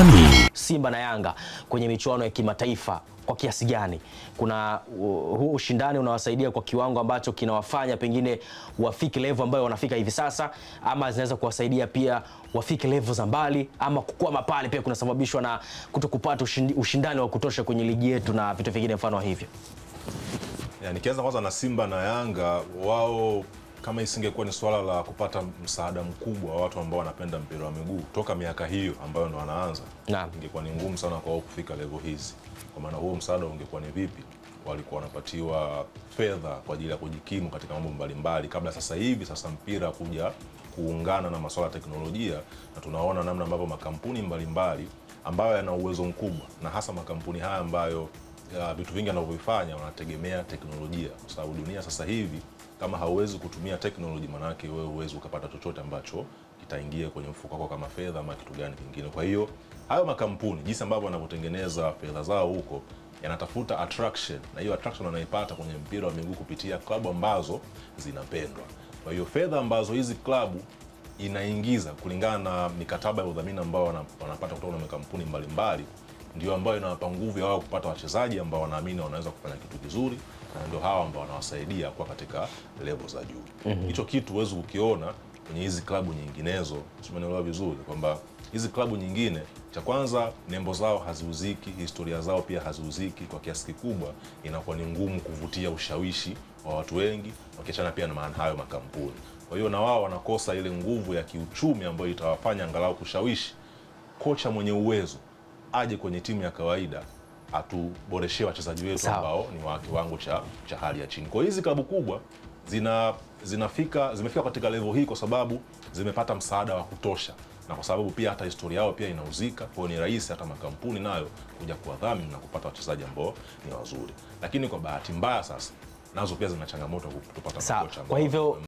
Burudani. Simba na Yanga kwenye michuano ya kimataifa kwa kiasi gani? Kuna huu ushindani unawasaidia kwa kiwango ambacho kinawafanya pengine wafike level ambayo wanafika hivi sasa, ama zinaweza kuwasaidia pia wafike level za mbali, ama kukwama pale pia kunasababishwa na kutokupata ushindani wa kutosha kwenye ligi yetu na vitu vingine mfano hivyo? Nikianza kwanza na Simba na Yanga, wao kama isingekuwa ni swala la kupata msaada mkubwa wa watu ambao wanapenda mpira wa miguu toka miaka hiyo ambayo ndo wanaanza, ingekuwa ni ngumu sana kwa wao kufika level hizi. Kwa maana huo msaada ungekuwa ni vipi? Walikuwa wanapatiwa fedha kwa ajili ya kujikimu katika mambo mbalimbali kabla sasa hivi mpira kuja kuungana na masuala ya teknolojia, na tunaona namna ambavyo makampuni mbalimbali ambayo yana uwezo mkubwa, na hasa makampuni haya ambayo vitu vingi wanavyofanya wanategemea teknolojia, kwa sababu dunia sasa hivi kama hauwezi kutumia teknoloji, manake wewe huwezi ukapata chochote ambacho kitaingia kwenye mfuko wako kama fedha ama kitu gani kingine. Kwa hiyo hayo makampuni jinsi ambavyo wanavyotengeneza fedha zao huko, yanatafuta attraction, na hiyo attraction wanaipata kwenye mpira wa miguu kupitia klabu ambazo zinapendwa. Kwa hiyo fedha ambazo hizi klabu inaingiza kulingana na mikataba ya udhamini ambao wanapata kutoka na makampuni mbalimbali, ndio ambayo inawapa nguvu ya wao kupata wachezaji ambao wanaamini wanaweza kufanya kitu kizuri, na ndio hawa ambao wanawasaidia kwa katika level za juu. Hicho kitu huwezi kukiona kwenye hizi klabu nyinginezo. Tumeelewa vizuri kwamba hizi klabu nyingine, cha kwanza nembo zao haziuziki, historia zao pia haziuziki, kwa kiasi kikubwa inakuwa ni ngumu kuvutia ushawishi wa watu wengi, wakiachana pia na maana hayo makampuni. Kwa hiyo na wao wanakosa ile nguvu ya kiuchumi ambayo itawafanya angalau kushawishi kocha mwenye uwezo aje kwenye timu ya kawaida atuboreshee wachezaji wetu ambao ni wa kiwango cha hali ya chini. Kwa hizi klabu kubwa zimefika katika level hii kwa sababu zimepata msaada wa kutosha, na kwa sababu pia hata historia yao pia inauzika. Kwa hiyo ni rahisi hata makampuni nayo kuja kuwadhamini na kupata wachezaji ambao ni wazuri. Lakini kwa bahati mbaya sasa nazo pia zina changamoto kutopata kocha. Kwa hivyo